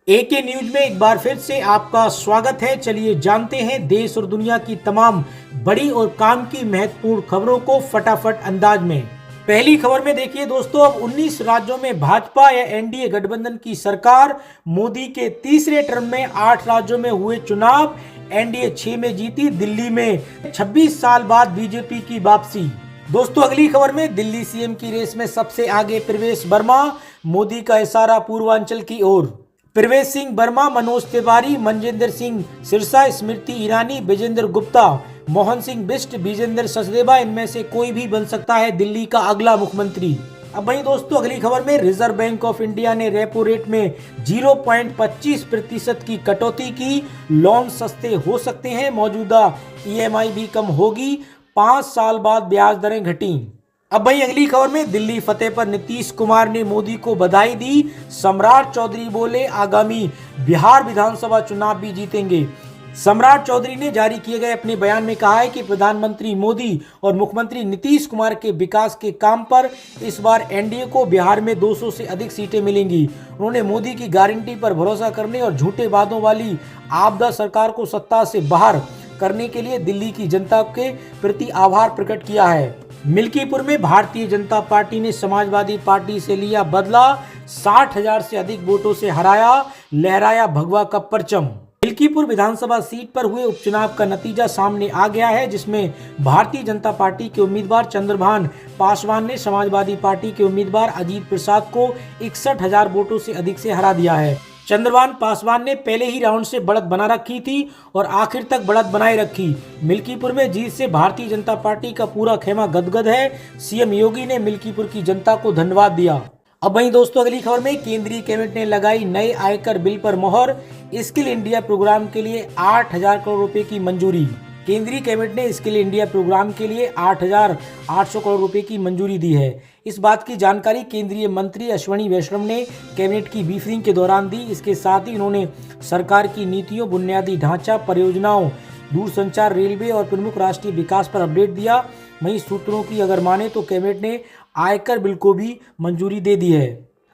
एके news में एक बार फिर से आपका स्वागत है। चलिए जानते हैं देश और दुनिया की तमाम बड़ी और काम की महत्वपूर्ण खबरों को फटाफट अंदाज में। पहली खबर में देखिए दोस्तों, अब 19 राज्यों में भाजपा या एनडीए गठबंधन की सरकार। मोदी के तीसरे टर्म में 8 राज्यों में हुए चुनाव, एनडीए 6 में जीती। दिल्ली में 26 साल बाद बीजेपी की वापसी। दोस्तों अगली खबर में, दिल्ली सीएम की रेस में सबसे आगे प्रवेश वर्मा, मोदी का इशारा पूर्वांचल की ओर। प्रवेश सिंह वर्मा, मनोज तिवारी, मनजिंदर सिंह सिरसा, स्मृति ईरानी, विजेंद्र गुप्ता, मोहन सिंह बिष्ट, विजेंद्र सचदेवा, इनमें से कोई भी बन सकता है दिल्ली का अगला मुख्यमंत्री। अब वहीं दोस्तों अगली खबर में, रिजर्व बैंक ऑफ इंडिया ने रेपो रेट में 0.25% की कटौती की। लोन सस्ते हो सकते हैं, मौजूदा ईएमआई भी कम होगी। 5 साल बाद ब्याज दरें घटी। अब वहीं अगली खबर में, दिल्ली फतेह पर नीतीश कुमार ने मोदी को बधाई दी। सम्राट चौधरी बोले आगामी बिहार विधानसभा चुनाव भी जीतेंगे। सम्राट चौधरी ने जारी किए गए अपने बयान में कहा है कि प्रधानमंत्री मोदी और मुख्यमंत्री नीतीश कुमार के विकास के काम पर इस बार एनडीए को बिहार में 200 से अधिक सीटें मिलेंगी। उन्होंने मोदी की गारंटी पर भरोसा करने और झूठे वादों वाली आपदा सरकार को सत्ता से बाहर करने के लिए दिल्ली की जनता के प्रति आभार प्रकट किया है। मिल्कीपुर में भारतीय जनता पार्टी ने समाजवादी पार्टी से लिया बदला, 60,000 से अधिक वोटों से हराया, लहराया भगवा का परचम। मिल्कीपुर विधानसभा सीट पर हुए उपचुनाव का नतीजा सामने आ गया है, जिसमें भारतीय जनता पार्टी के उम्मीदवार चंद्रभान पासवान ने समाजवादी पार्टी के उम्मीदवार अजीत प्रसाद को 61,000 वोटों से अधिक से हरा दिया है। चंद्रभान पासवान ने पहले ही राउंड से बढ़त बना रखी थी और आखिर तक बढ़त बनाए रखी। मिल्कीपुर में जीत से भारतीय जनता पार्टी का पूरा खेमा गदगद है। सीएम योगी ने मिल्कीपुर की जनता को धन्यवाद दिया। अब वहीं दोस्तों अगली खबर में, केंद्रीय कैबिनेट ने लगाई नए आयकर बिल पर मोहर। स्किल इंडिया प्रोग्राम के लिए 8,000 करोड़ रुपए की मंजूरी। केंद्रीय कैबिनेट ने स्किल इंडिया प्रोग्राम के लिए 8,800 करोड़ रुपए की मंजूरी दी है। इस बात की जानकारी केंद्रीय मंत्री अश्विनी वैष्णव ने कैबिनेट की ब्रीफिंग के दौरान दी। इसके साथ ही उन्होंने सरकार की नीतियों, बुनियादी ढांचा परियोजनाओं, दूरसंचार, रेलवे और प्रमुख राष्ट्रीय विकास पर अपडेट दिया। वहीं सूत्रों की अगर माने तो कैबिनेट ने आयकर बिल को भी मंजूरी दे दी है।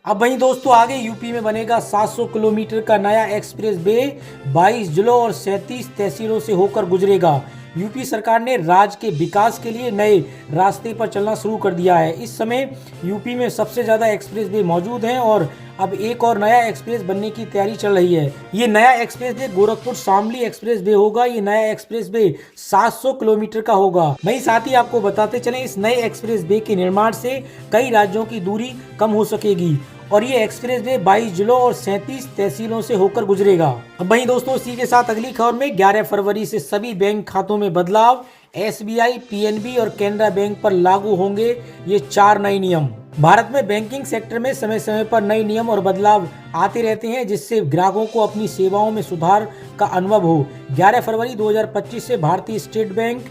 अब वहीं दोस्तों आगे यूपी में बनेगा 700 किलोमीटर का नया एक्सप्रेस वे, 22 जिलों और 37 तहसीलों से होकर गुजरेगा। यूपी सरकार ने राज्य के विकास के लिए नए रास्ते पर चलना शुरू कर दिया है। इस समय यूपी में सबसे ज्यादा एक्सप्रेस वे मौजूद हैं और अब एक और नया एक्सप्रेस बनने की तैयारी चल रही है। ये नया express way Gorakhpur Shamli express way होगा। ये नया एक्सप्रेस वे 700 किलोमीटर का होगा। वहीं साथ ही आपको बताते चलें, इस नए एक्सप्रेस वे के निर्माण से कई राज्यों की दूरी कम हो सकेगी और ये एक्सप्रेस वे 22 जिलों और 37 तहसीलों से होकर गुजरेगा। अब वहीं दोस्तों इसी के साथ अगली खबर में, 11 फरवरी से सभी बैंक खातों में बदलाव। एसबीआई, पीएनबी और केनरा बैंक पर लागू होंगे ये 4 नए नियम। भारत में बैंकिंग सेक्टर में समय समय पर नए नियम और बदलाव आते रहते हैं, जिससे ग्राहकों को अपनी सेवाओं में सुधार का अनुभव हो। 11 फरवरी 2025 से भारतीय स्टेट बैंक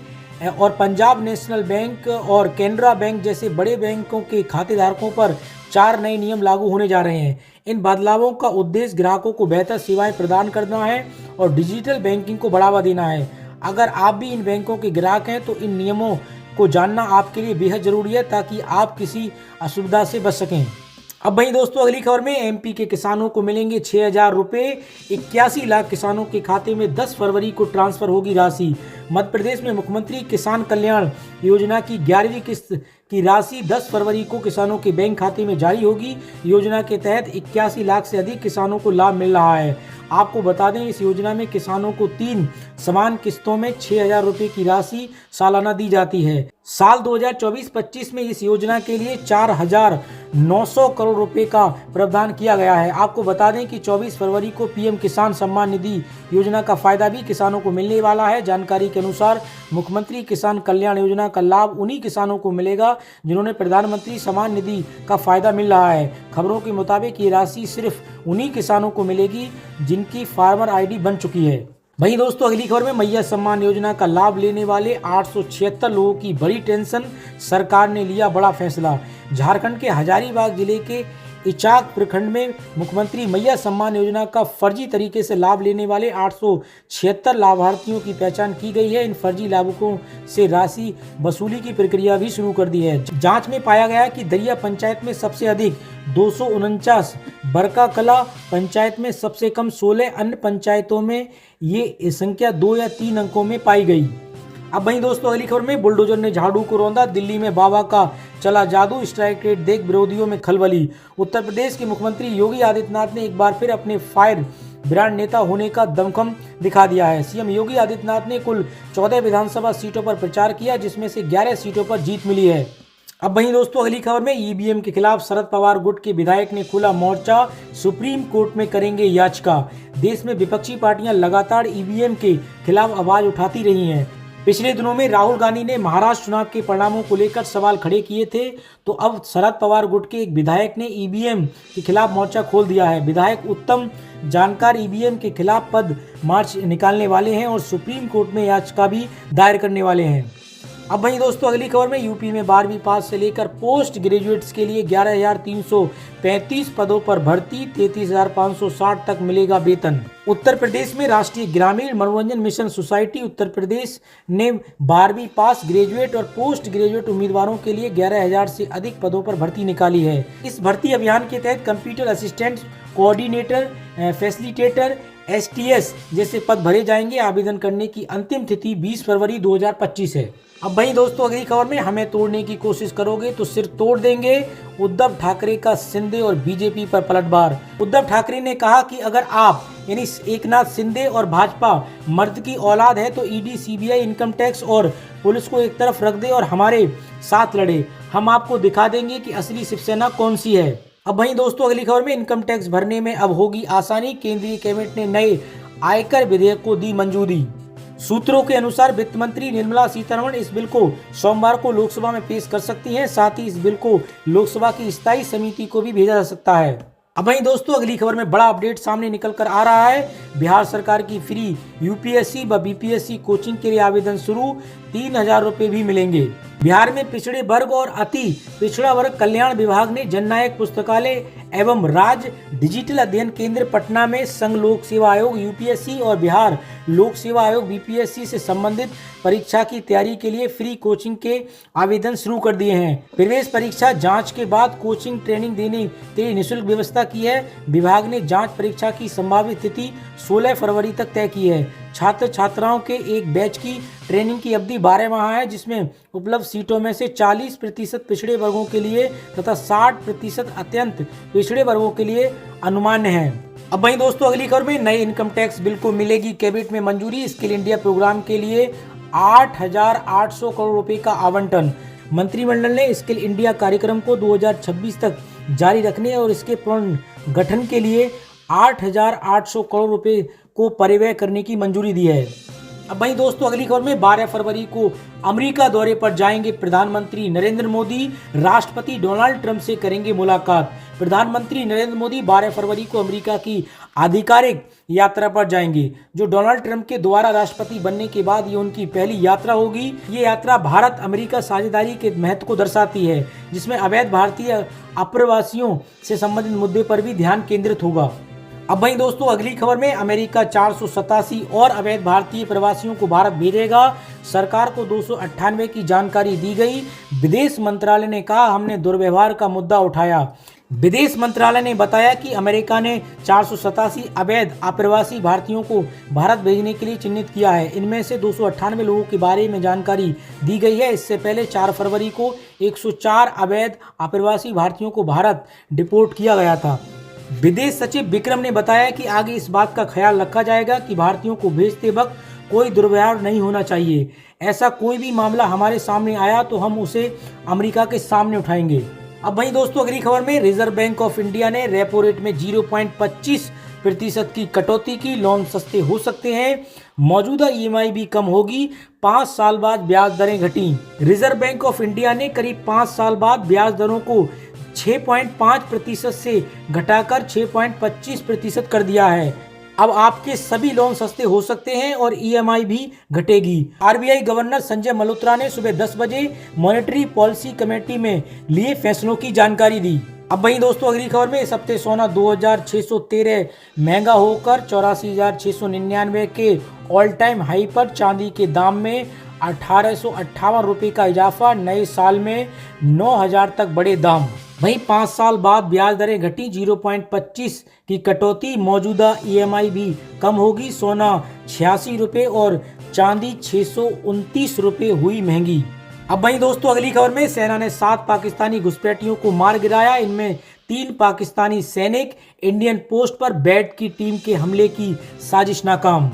और पंजाब नेशनल बैंक और केनरा बैंक जैसे बड़े बैंकों के खातेधारकों पर 4 नए नियम लागू होने जा रहे हैं। इन बदलावों का उद्देश्य ग्राहकों को बेहतर सेवाएं प्रदान करना है और डिजिटल बैंकिंग को बढ़ावा देना है। अगर आप भी इन बैंकों के ग्राहक हैं तो इन नियमों को जानना आपके लिए बेहद जरूरी है, ताकि आप किसी असुविधा से बच सकें। अब वहीं दोस्तों अगली खबर में, एमपी के किसानों को मिलेंगे 6,000 रुपये। 81 लाख किसानों के खाते में 10 फरवरी को ट्रांसफर होगी राशि। मध्य प्रदेश में मुख्यमंत्री किसान कल्याण योजना की 11वीं किस्त की राशि 10 फरवरी को किसानों के बैंक खाते में जारी होगी। योजना के तहत 81 लाख से अधिक किसानों को लाभ मिल रहा है। आपको बता दें, इस योजना में किसानों को 3 समान किस्तों में 6,000 रुपये की राशि सालाना दी जाती है। साल 2024-25 में इस योजना के लिए 4,900 करोड़ रुपए का प्रावधान किया गया है। आपको बता दें कि 24 फरवरी को पीएम किसान सम्मान निधि योजना का फायदा भी किसानों को मिलने वाला है। जानकारी के अनुसार मुख्यमंत्री किसान कल्याण योजना का लाभ उन्हीं किसानों को मिलेगा जिन्होंने प्रधानमंत्री सम्मान निधि का फायदा मिल रहा है। खबरों के मुताबिक ये राशि सिर्फ उन्हीं किसानों को मिलेगी जिनकी फार्मर आईडी बन चुकी है। वहीं दोस्तों अगली खबर में, मैया सम्मान योजना का लाभ लेने वाले 876 लोगों की बड़ी टेंशन। सरकार ने लिया बड़ा फैसला। झारखंड के हजारीबाग जिले के इचाक प्रखंड में मुख्यमंत्री मैया सम्मान योजना का फर्जी तरीके से लाभ लेने वाले 876 लाभार्थियों की पहचान की गई है। इन फर्जी लाभुकों से राशि वसूली की प्रक्रिया भी शुरू कर दी है। जांच में पाया गया कि दरिया पंचायत में सबसे अधिक 249, बरका कला पंचायत में सबसे कम 16, अन्य पंचायतों में ये संख्या 2 या 3 अंकों में पाई गई। अब वहीं दोस्तों अगली खबर में, बुलडोजर ने झाड़ू को रौंदा, दिल्ली में बाबा का चला जादू, स्ट्राइक रेट देख विरोधियों में खलबली। उत्तर प्रदेश के मुख्यमंत्री योगी आदित्यनाथ ने एक बार फिर अपने फायर ब्रांड नेता होने का दमखम दिखा दिया है। सीएम योगी आदित्यनाथ ने कुल 14 विधानसभा सीटों पर प्रचार किया, जिसमें से 11 सीटों पर जीत मिली है। अब वहीं दोस्तों अगली खबर में, ईवीएम के खिलाफ शरद पवार गुट के विधायक ने खोला मोर्चा, सुप्रीम कोर्ट में करेंगे याचिका। देश में विपक्षी पार्टियां लगातार ईवीएम के खिलाफ आवाज उठाती रही हैं। पिछले दिनों में राहुल गांधी ने महाराष्ट्र चुनाव के परिणामों को लेकर सवाल खड़े किए थे, तो अब शरद पवार गुट के एक विधायक ने ईवीएम के खिलाफ मोर्चा खोल दिया है। विधायक उत्तम जानकार ईवीएम के खिलाफ पद मार्च निकालने वाले हैं और सुप्रीम कोर्ट में याचिका भी दायर करने वाले हैं। अब वहीं दोस्तों अगली खबर में, यूपी में 12वीं पास से लेकर पोस्ट ग्रेजुएट्स के लिए 11,335 पदों पर भर्ती, 33,560 तक मिलेगा वेतन। उत्तर प्रदेश में राष्ट्रीय ग्रामीण मनोरंजन मिशन सोसाइटी उत्तर प्रदेश ने 12वीं पास, ग्रेजुएट और पोस्ट ग्रेजुएट उम्मीदवारों के लिए 11,000 से अधिक पदों पर भर्ती निकाली है। इस भर्ती अभियान के तहत computer assistant, coordinator, facilitator, STS जैसे पद भरे जाएंगे। आवेदन करने की अंतिम तिथि 20 फरवरी 2025 है। अब वहीं दोस्तों अगली खबर में, हमें तोड़ने की कोशिश करोगे तो सिर तोड़ देंगे, उद्धव ठाकरे का शिंदे और बीजेपी पर पलटवार। उद्धव ठाकरे ने कहा कि अगर आप यानी एकनाथ शिंदे और भाजपा मर्द की औलाद है तो ईडी, CBI, इनकम टैक्स और पुलिस को एक तरफ रख दे और हमारे साथ लड़े। हम आपको दिखा देंगे कि असली शिवसेना कौन सी है। अब वहीं दोस्तों अगली खबर में, इनकम टैक्स भरने में अब होगी आसानी, केंद्रीय कैबिनेट ने नए आयकर विधेयक को दी मंजूरी। सूत्रों के अनुसार वित्त मंत्री निर्मला सीतारमण इस बिल को सोमवार को लोकसभा में पेश कर सकती हैं। साथ ही इस बिल को लोकसभा की स्थायी समिति को भी भेजा जा सकता है। अब वहीं दोस्तों अगली खबर में बड़ा अपडेट सामने निकल कर आ रहा है। बिहार सरकार की फ्री UPSC व BPSC कोचिंग के लिए आवेदन शुरू, 3,000 रुपए भी मिलेंगे। बिहार में पिछड़े वर्ग और अति पिछड़ा वर्ग कल्याण विभाग ने जननायक पुस्तकालय एवं राज्य डिजिटल अध्ययन केंद्र पटना में संघ लोक सेवा आयोग UPSC और बिहार लोक सेवा आयोग BPSC से संबंधित परीक्षा की तैयारी के लिए फ्री कोचिंग के आवेदन शुरू कर दिए हैं। प्रवेश परीक्षा जांच के बाद कोचिंग ट्रेनिंग देने के लिए निःशुल्क व्यवस्था की है। विभाग ने जांच परीक्षा की संभावित तिथि 16 फरवरी तक तय की है। छात्र छात्राओं के एक बैच की ट्रेनिंग की अवधि 12 माह है, जिसमें उपलब्ध सीटों में से 40% पिछड़े वर्गों के लिए तथा 60% अत्यंत पिछड़े वर्गों के लिए अनुमान्य है। अब वहीं दोस्तों अगली खबर में, नए इनकम टैक्स बिल को मिलेगी कैबिनेट में मंजूरी। स्किल इंडिया प्रोग्राम के लिए 8,800 करोड़ रुपए का आवंटन। मंत्रिमंडल ने स्किल इंडिया कार्यक्रम को 2026 तक जारी रखने और इसके पुनर्गठन के लिए 8,800 करोड़ रुपए को परिव्यय करने की मंजूरी दी है। अब वहीं दोस्तों अगली खबर में, 12 फरवरी को अमेरिका दौरे पर जाएंगे प्रधानमंत्री नरेंद्र मोदी, राष्ट्रपति डोनाल्ड ट्रंप से करेंगे मुलाकात। प्रधानमंत्री नरेंद्र मोदी 12 फरवरी को अमेरिका की आधिकारिक यात्रा पर जाएंगे, जो डोनाल्ड ट्रंप के दोबारा राष्ट्रपति बनने के बाद ये उनकी पहली यात्रा होगी। ये यात्रा भारत अमेरिका साझेदारी के महत्व को दर्शाती है, जिसमें अवैध भारतीय अप्रवासियों से संबंधित मुद्दे पर भी ध्यान केंद्रित होगा। अब वहीं दोस्तों अगली खबर में, अमेरिका 487 और अवैध भारतीय प्रवासियों को भारत भेजेगा। सरकार को 298 की जानकारी दी गई। विदेश मंत्रालय ने कहा, हमने दुर्व्यवहार का मुद्दा उठाया। विदेश मंत्रालय ने बताया कि अमेरिका ने 487 अवैध अप्रवासी भारतीयों को भारत भेजने के लिए चिन्हित किया है। इनमें से 298 लोगों के बारे में जानकारी दी गई है। इससे पहले 4 फरवरी को 104 अवैध अप्रवासी भारतीयों को भारत डिपोर्ट किया गया था। विदेश सचिव विक्रम ने बताया कि आगे इस बात का ख्याल रखा जाएगा कि भारतीयों को भेजते वक्त कोई दुर्व्यवहार नहीं होना चाहिए। ऐसा कोई भी मामला हमारे सामने आया तो हम उसे अमेरिका के सामने उठाएंगे। अब वहीं दोस्तों अगली खबर में, रिजर्व बैंक ऑफ इंडिया ने रेपो रेट में 0.25% की कटौती की। लोन सस्ते हो सकते हैं, मौजूदा EMI भी कम होगी, 5 साल बाद ब्याज दरें घटी। रिजर्व बैंक ऑफ इंडिया ने करीब 5 साल बाद ब्याज दरों को 6.5% से घटाकर 6.25% कर दिया है। अब आपके सभी लोन सस्ते हो सकते हैं और EMI भी घटेगी। RBI गवर्नर संजय मल्होत्रा ने सुबह 10 बजे मॉनेटरी पॉलिसी कमेटी में लिए फैसलों की जानकारी दी। अब वहीं दोस्तों अगली खबर में इस हफ्ते सोना 2613 महंगा होकर 84,699 के ऑल टाइम हाई पर, चांदी के दाम में 1858 रुपये का इजाफा, नए साल में 9000 तक बढ़े दाम। वहीं 5 साल बाद ब्याज दरें घटी, 0.25 की कटौती, मौजूदा EMI भी कम होगी, सोना 86 रुपये और चांदी 629 रुपये हुई महंगी। अब वहीं दोस्तों अगली खबर में सेना ने 7 पाकिस्तानी घुसपैठियों को मार गिराया, इनमें 3 पाकिस्तानी सैनिक, इंडियन पोस्ट पर बैट की टीम के हमले की साजिश नाकाम।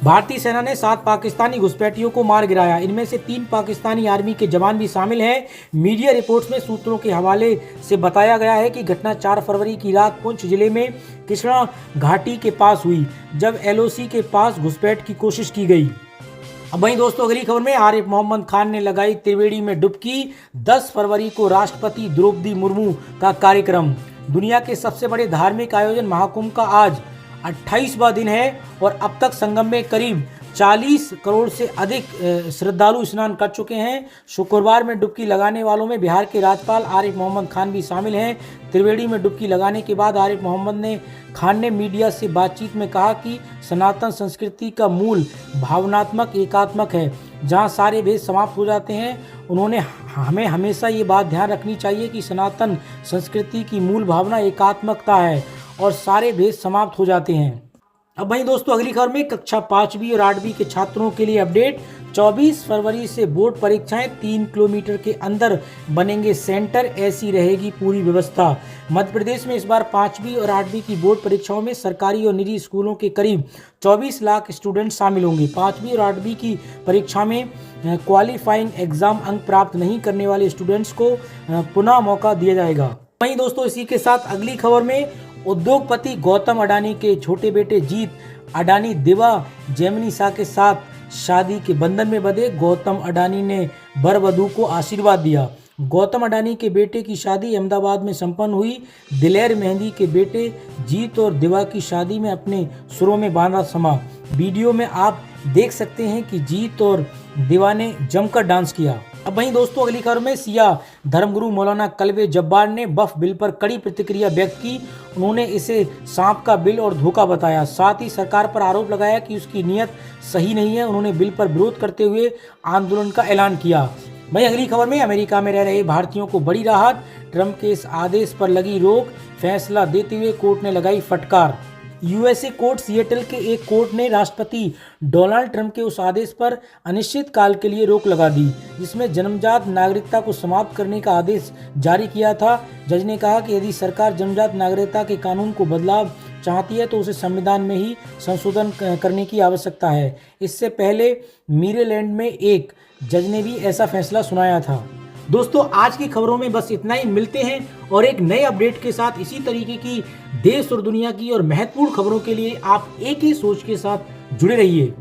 भारतीय सेना ने 7 पाकिस्तानी घुसपैठियों को मार गिराया, इनमें से 3 पाकिस्तानी आर्मी के जवान भी शामिल हैं। मीडिया रिपोर्ट्स में सूत्रों के हवाले से बताया गया है कि घटना 4 फरवरी की रात पुंछ जिले में कृष्णा घाटी के पास हुई, जब LOC के पास घुसपैठ की कोशिश की गई। अब वहीं दोस्तों अगली खबर में आरिफ मोहम्मद खान ने लगाई त्रिवेणी में डुबकी, 10 फरवरी को राष्ट्रपति द्रौपदी मुर्मू का कार्यक्रम। दुनिया के सबसे बड़े धार्मिक आयोजन महाकुंभ का आज 28वां दिन है और अब तक संगम में करीब 40 करोड़ से अधिक श्रद्धालु स्नान कर चुके हैं। शुक्रवार में डुबकी लगाने वालों में बिहार के राज्यपाल आरिफ मोहम्मद खान भी शामिल हैं। त्रिवेणी में डुबकी लगाने के बाद आरिफ मोहम्मद खान ने मीडिया से बातचीत में कहा कि सनातन संस्कृति का मूल भावनात्मक एकात्मक है, जहां सारे भेद समाप्त हो जाते हैं। उन्होंने हमें हमेशा ये बात ध्यान रखनी चाहिए कि सनातन संस्कृति की मूल भावना एकात्मकता है और सारे भेद समाप्त हो जाते हैं। अब वहीं दोस्तों अगली खबर में कक्षा 5वीं और 8वीं के छात्रों के लिए अपडेट, 24 फरवरी से बोर्ड परीक्षाएं, 3 किलोमीटर के अंदर बनेंगे सेंटर, ऐसी रहेगी पूरी व्यवस्था। मध्य प्रदेश में इस बार 5वीं और 8वीं की बोर्ड परीक्षाओं में सरकारी और निजी स्कूलों के करीब 24 लाख स्टूडेंट शामिल होंगे। 5वीं और 8वीं की परीक्षा में क्वालिफाइंग एग्जाम अंक प्राप्त नहीं करने वाले स्टूडेंट्स को पुनः मौका दिया जाएगा। वहीं दोस्तों इसी के साथ अगली खबर में उद्योगपति गौतम अडानी के छोटे बेटे जीत अडानी दिवा जेमिनी शाह के साथ शादी के बंधन में बंधे। गौतम अडानी ने वर वधू को आशीर्वाद दिया। गौतम अडानी के बेटे की शादी अहमदाबाद में संपन्न हुई। दिलेर मेहंदी के बेटे जीत और दिवा की शादी में अपने सुरों में बांधा समा। वीडियो में आप देख सकते हैं कि जीत और दिवा ने जमकर डांस किया। अब वहीं दोस्तों अगली खबर में सिया धर्मगुरु मौलाना कल्बे जब्बार ने वक्फ बिल पर कड़ी प्रतिक्रिया व्यक्त की। उन्होंने इसे सांप का बिल और धोखा बताया, साथ ही सरकार पर आरोप लगाया कि उसकी नीयत सही नहीं है। उन्होंने बिल पर विरोध करते हुए आंदोलन का ऐलान किया। वहीं अगली खबर में अमेरिका में रह रहे भारतीयों को बड़ी राहत, ट्रंप के इस आदेश पर लगी रोक, फैसला देते हुए कोर्ट ने लगाई फटकार। USA कोर्ट सिएटल के एक कोर्ट ने राष्ट्रपति डोनाल्ड ट्रंप के उस आदेश पर अनिश्चित काल के लिए रोक लगा दी, जिसमें जन्मजात नागरिकता को समाप्त करने का आदेश जारी किया था। जज ने कहा कि यदि सरकार जन्मजात नागरिकता के कानून को बदलाव चाहती है तो उसे संविधान में ही संशोधन करने की आवश्यकता है। इससे पहले मेरीलैंड में एक जज ने भी ऐसा फैसला सुनाया था। दोस्तों आज की खबरों में बस इतना ही, मिलते हैं और एक नए अपडेट के साथ। इसी तरीके की देश और दुनिया की और महत्वपूर्ण खबरों के लिए आप एक ही सोच के साथ जुड़े रहिए।